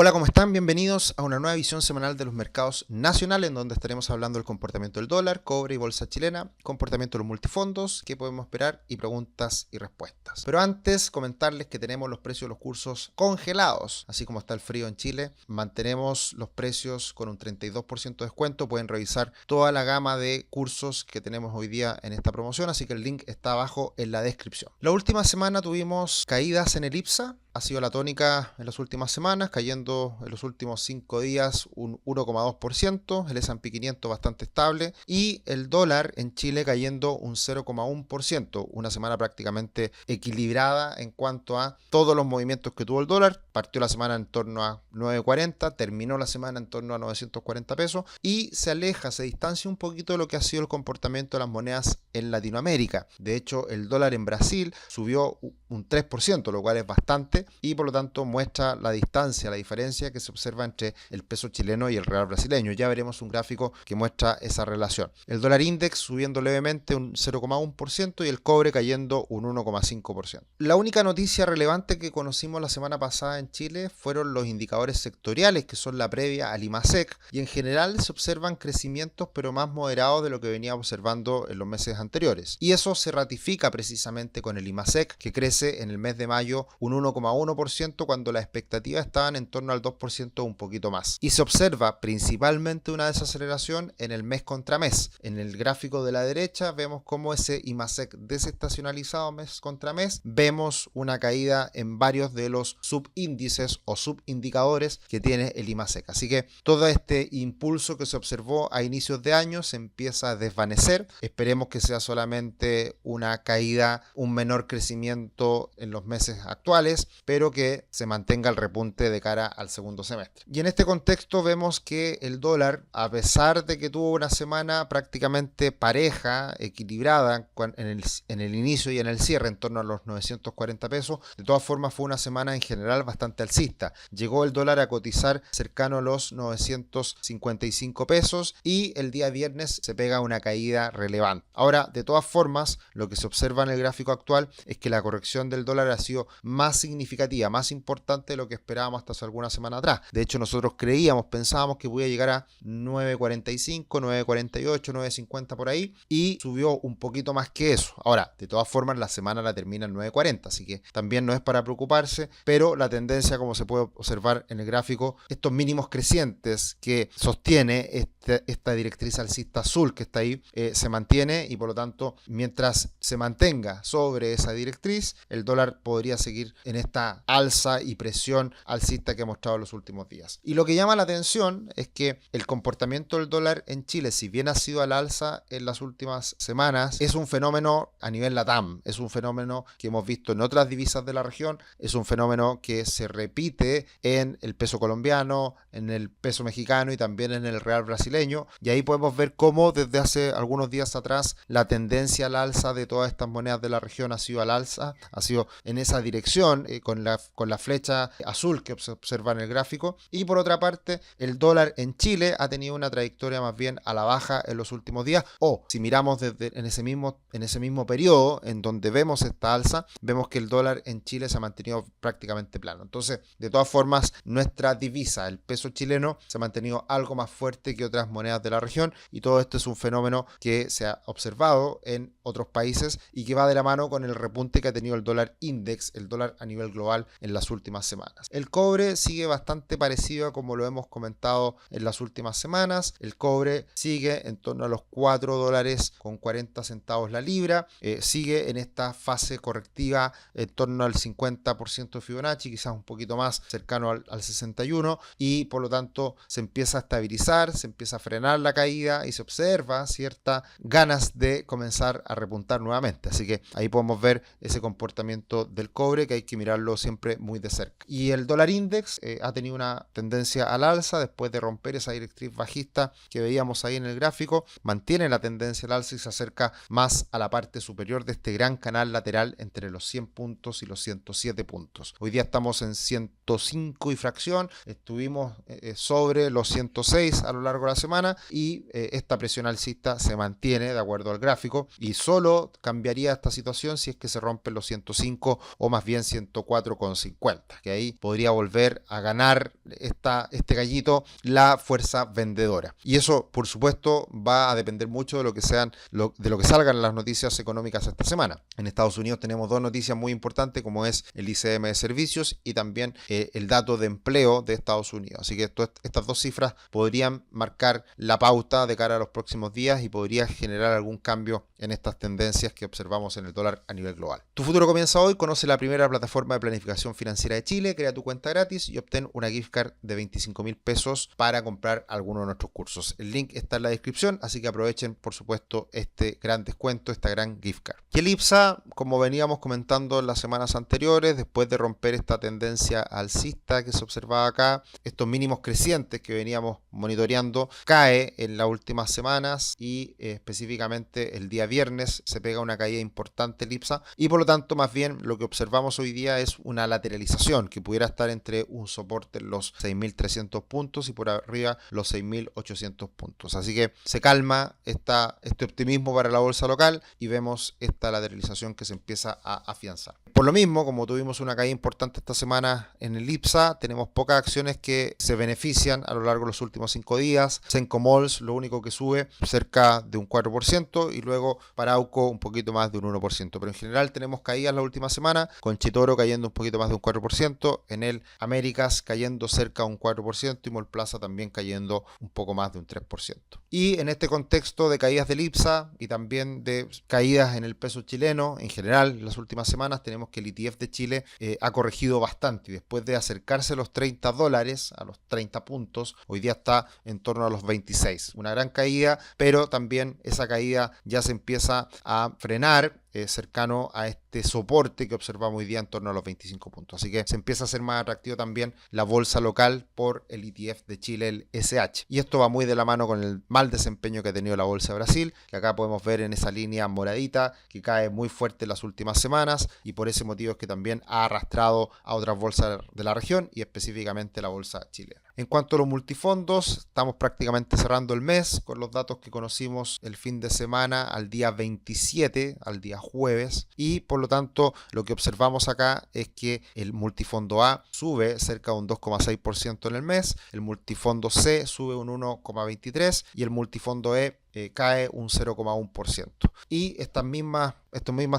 Hola, ¿cómo están? Bienvenidos a una nueva visión semanal de los mercados nacionales, en donde estaremos hablando del comportamiento del dólar, cobre y bolsa chilena, comportamiento de los multifondos, qué podemos esperar y preguntas y respuestas. Pero antes, comentarles que tenemos los precios de los cursos congelados, así como está el frío en Chile. Mantenemos los precios con un 32% de descuento. Pueden revisar toda la gama de cursos que tenemos hoy día en esta promoción, así que el link está abajo en la descripción. La última semana tuvimos caídas en el IPSA. Ha sido la tónica en las últimas semanas, cayendo en los últimos 5 días un 1,2%, el S&P 500 bastante estable y el dólar en Chile cayendo un 0,1%, una semana prácticamente equilibrada en cuanto a todos los movimientos que tuvo el dólar. Partió la semana en torno a 9.40, terminó la semana en torno a 940 pesos y se aleja, se distancia un poquito de lo que ha sido el comportamiento de las monedas en Latinoamérica. De hecho, el dólar en Brasil subió un 3%, lo cual es bastante, y por lo tanto muestra la distancia, la diferencia que se observa entre el peso chileno y el real brasileño. Ya veremos un gráfico que muestra esa relación. El dólar index subiendo levemente un 0,1% y el cobre cayendo un 1,5%. La única noticia relevante que conocimos la semana pasada en Chile fueron los indicadores sectoriales, que son la previa al IMASEC, y en general se observan crecimientos pero más moderados de lo que venía observando en los meses anteriores. Y eso se ratifica precisamente con el IMASEC, que crece en el mes de mayo un 1,1% cuando las expectativas estaban en torno al 2% o un poquito más. Y se observa principalmente una desaceleración en el mes contra mes. En el gráfico de la derecha vemos cómo ese IMASEC desestacionalizado mes contra mes, vemos una caída en varios de los subíndices o subindicadores que tiene el IMASEC. Así que todo este impulso que se observó a inicios de año se empieza a desvanecer. Esperemos que sea solamente una caída, un menor crecimiento en los meses actuales, pero que se mantenga el repunte de cara al segundo semestre. Y en este contexto vemos que el dólar, a pesar de que tuvo una semana prácticamente pareja, equilibrada en el inicio y en el cierre, en torno a los 940 pesos, de todas formas fue una semana en general bastante alcista. Llegó el dólar a cotizar cercano a los 955 pesos y el día viernes se pega una caída relevante. Ahora, de todas formas, lo que se observa en el gráfico actual es que la corrección del dólar ha sido más significativa, más importante de lo que esperábamos hasta hace alguna semana atrás. De hecho, nosotros pensábamos que podía llegar a 9.45, 9.48, 9.50 por ahí, y subió un poquito más que eso. Ahora, de todas formas, la semana la termina en 9.40, así que también no es para preocuparse, pero la tendencia, como se puede observar en el gráfico, estos mínimos crecientes que sostiene esta directriz alcista azul que está ahí, se mantiene, y por lo tanto, mientras se mantenga sobre esa directriz, el dólar podría seguir en esta alza y presión alcista que ha mostrado en los últimos días. Y lo que llama la atención es que el comportamiento del dólar en Chile, si bien ha sido al alza en las últimas semanas, es un fenómeno a nivel LATAM, es un fenómeno que hemos visto en otras divisas de la región, es un fenómeno que se repite en el peso colombiano, en el peso mexicano y también en el real brasileño, y ahí podemos ver cómo desde hace algunos días atrás la tendencia al alza de todas estas monedas de la región ha sido al alza, ha sido en esa dirección, con la flecha azul que se observa en el gráfico. Y por otra parte, el dólar en Chile ha tenido una trayectoria más bien a la baja en los últimos días, o si miramos en ese mismo periodo en donde vemos esta alza, vemos que el dólar en Chile se ha mantenido prácticamente plano. Entonces, de todas formas, nuestra divisa, el peso chileno, se ha mantenido algo más fuerte que otras monedas de la región, y todo esto es un fenómeno que se ha observado en otros países y que va de la mano con el repunte que ha tenido el dólar index, el dólar a nivel global, en las últimas semanas. El cobre sigue bastante parecido a como lo hemos comentado en las últimas semanas. El cobre sigue en torno a los $4 con 40 centavos la libra, sigue en esta fase correctiva en torno al 50% de Fibonacci, quizás un poquito más cercano al 61, y por lo tanto se empieza a estabilizar, se empieza a frenar la caída y se observa ciertas ganas de comenzar a repuntar nuevamente. Así que ahí podemos ver ese comportamiento del cobre, que hay que mirarlo siempre muy de cerca. Y el dólar index ha tenido una tendencia al alza después de romper esa directriz bajista que veíamos ahí en el gráfico, mantiene la tendencia al alza y se acerca más a la parte superior de este gran canal lateral entre los 100 puntos y los 107 puntos. Hoy día estamos en 105 y fracción, estuvimos sobre los 106 a lo largo de la semana y esta presión alcista se mantiene de acuerdo al gráfico y solo cambiaría esta situación si es que se rompen los 105 o más bien 104,50, que ahí podría volver a ganar este gallito la fuerza vendedora. Y eso, por supuesto, va a depender mucho de lo que salgan las noticias económicas esta semana. En Estados Unidos tenemos dos noticias muy importantes, como es el ICM de servicios y también el dato de empleo de Estados Unidos. Así que estas dos cifras podrían marcar la pauta de cara a los próximos días y podría generar algún cambio en estas tendencias que observamos en el dólar a nivel global. Tu futuro comienza hoy. Conoce la primera plataforma de planificación financiera de Chile, crea tu cuenta gratis y obtén una gift card de 25.000 pesos para comprar alguno de nuestros cursos. El link está en la descripción, así que aprovechen, por supuesto, este gran descuento, esta gran gift card. Y el IPSA, como veníamos comentando en las semanas anteriores, después de romper esta tendencia alcista que se observaba acá, estos mínimos crecientes que veníamos monitoreando, cae en las últimas semanas y específicamente el día viernes se pega una caída importante el IPSA y por lo tanto más bien lo que observamos hoy día es una lateralización que pudiera estar entre un soporte en los 6.300 puntos y por arriba los 6.800 puntos. Así que se calma este optimismo para la bolsa local y vemos esta lateralización que se empieza a afianzar. Por lo mismo, como tuvimos una caída importante esta semana en el IPSA, tenemos pocas acciones que se benefician a lo largo de los últimos 5 días. Senco Malls, lo único que sube cerca de un 4% y luego Parauco un poquito más de un 1%. Pero en general tenemos caídas la última semana, con Chitoro cayendo un poquito más de un 4%, en el Américas cayendo cerca de un 4% y Mallplaza también cayendo un poco más de un 3%. Y en este contexto de caídas del IPSA y también de caídas en el peso chileno, en general en las últimas semanas tenemos que el ETF de Chile ha corregido bastante y después de acercarse a los $30, a los 30 puntos, hoy día está en torno a los 26. Una gran caída, pero también esa caída ya se empieza a frenar cercano a este soporte que observamos hoy día en torno a los 25 puntos. Así que se empieza a hacer más atractivo también la bolsa local por el ETF de Chile, el SH. Y esto va muy de la mano con el mal desempeño que ha tenido la bolsa de Brasil, que acá podemos ver en esa línea moradita que cae muy fuerte en las últimas semanas y por ese motivo es que también ha arrastrado a otras bolsas de la región y específicamente la bolsa chilena. En cuanto a los multifondos, estamos prácticamente cerrando el mes con los datos que conocimos el fin de semana al día 27, al día jueves, y por lo tanto lo que observamos acá es que el multifondo A sube cerca de un 2,6% en el mes, el multifondo C sube un 1,23% y el multifondo E cae un 0,1%. Y estas mismas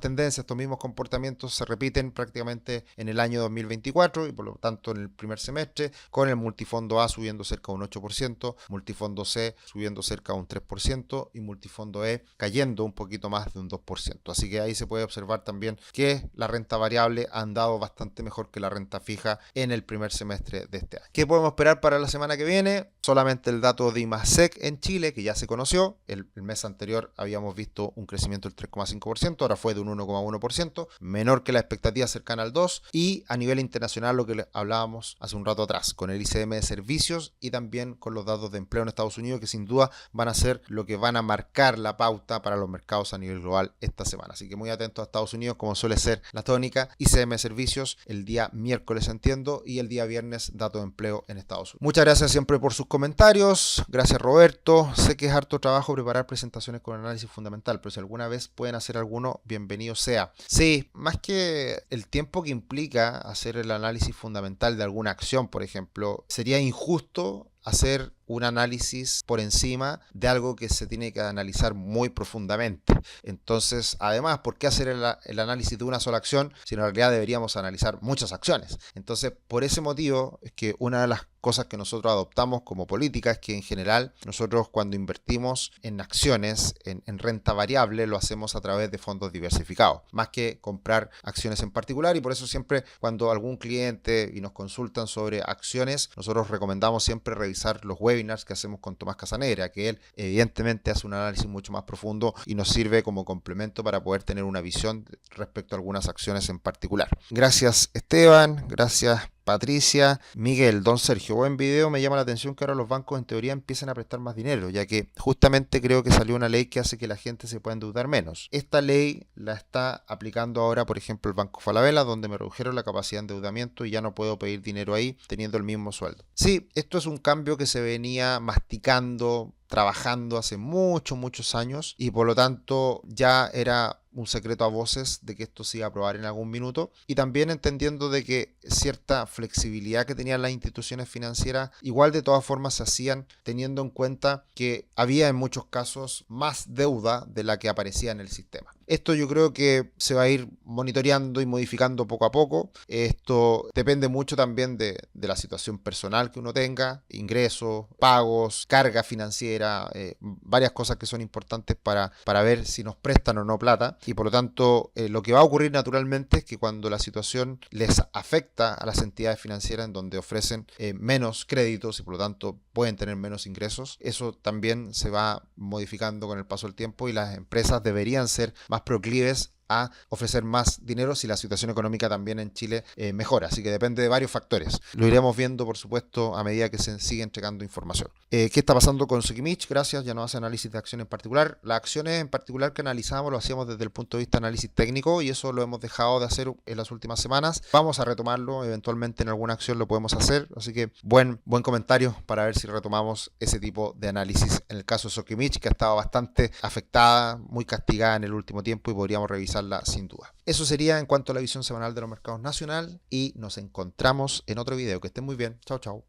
tendencias, estos mismos comportamientos se repiten prácticamente en el año 2024 y por lo tanto en el primer semestre, con el multifondo A subiendo cerca de un 8%, multifondo C subiendo cerca de un 3% y multifondo E cayendo un poquito más de un 2%. Así que ahí se puede observar también que la renta variable ha andado bastante mejor que la renta fija en el primer semestre de este año. ¿Qué podemos esperar para la semana que viene? Solamente el dato de IMASEC en Chile, que ya se conoció. El mes anterior habíamos visto un crecimiento del 3,5%, ahora fue de un 1,1%, menor que la expectativa cercana al 2%, y a nivel internacional lo que hablábamos hace un rato atrás, con el ICM de servicios y también con los datos de empleo en Estados Unidos, que sin duda van a ser lo que van a marcar la pauta para los mercados a nivel global esta semana. Así que muy atentos a Estados Unidos, como suele ser la tónica, ICM de servicios el día miércoles, entiendo, y el día viernes datos de empleo en Estados Unidos. Muchas gracias siempre por sus comentarios, gracias Roberto, sé que es harto trabajo preparar presentaciones con análisis fundamental, pero si alguna vez pueden hacer alguno, bienvenido sea. Sí, más que el tiempo que implica hacer el análisis fundamental de alguna acción, por ejemplo, sería injusto hacer un análisis por encima de algo que se tiene que analizar muy profundamente. Entonces, además, ¿por qué hacer el análisis de una sola acción si en realidad deberíamos analizar muchas acciones? Entonces, por ese motivo es que una de las cosas que nosotros adoptamos como política es que en general nosotros cuando invertimos en acciones, en renta variable, lo hacemos a través de fondos diversificados, más que comprar acciones en particular, y por eso siempre cuando algún cliente y nos consultan sobre acciones, nosotros recomendamos siempre revisar los webinars que hacemos con Tomás Casanegra, que él evidentemente hace un análisis mucho más profundo y nos sirve como complemento para poder tener una visión respecto a algunas acciones en particular. Gracias Esteban, gracias Patricia, Miguel, don Sergio, buen video, me llama la atención que ahora los bancos en teoría empiecen a prestar más dinero, ya que justamente creo que salió una ley que hace que la gente se pueda endeudar menos. Esta ley la está aplicando ahora, por ejemplo, el Banco Falabella, donde me redujeron la capacidad de endeudamiento y ya no puedo pedir dinero ahí teniendo el mismo sueldo. Sí, esto es un cambio que se venía masticando, trabajando hace muchos años y por lo tanto ya era un secreto a voces de que esto se iba a aprobar en algún minuto, y también entendiendo de que cierta flexibilidad que tenían las instituciones financieras igual de todas formas se hacían teniendo en cuenta que había en muchos casos más deuda de la que aparecía en el sistema. Esto yo creo que se va a ir monitoreando y modificando poco a poco. Esto depende mucho también de la situación personal que uno tenga, ingresos, pagos, carga financiera, varias cosas que son importantes para ver si nos prestan o no plata. Y por lo tanto, lo que va a ocurrir naturalmente es que cuando la situación les afecta a las entidades financieras en donde ofrecen menos créditos y por lo tanto pueden tener menos ingresos, eso también se va modificando con el paso del tiempo y las empresas deberían ser más proclives a ofrecer más dinero si la situación económica también en Chile mejora. Así que depende de varios factores. Lo iremos viendo, por supuesto, a medida que se sigue entregando información. ¿Qué está pasando con Sokimich? Gracias, ya no hace análisis de acciones en particular. Las acciones en particular que analizamos lo hacíamos desde el punto de vista de análisis técnico y eso lo hemos dejado de hacer en las últimas semanas. Vamos a retomarlo, eventualmente en alguna acción lo podemos hacer. Así que buen comentario para ver si retomamos ese tipo de análisis. En el caso de Sokimich, que ha estado bastante afectada, muy castigada en el último tiempo y podríamos revisar sin duda. Eso sería en cuanto a la visión semanal de los mercados nacional y nos encontramos en otro video. Que estén muy bien. Chao, chao.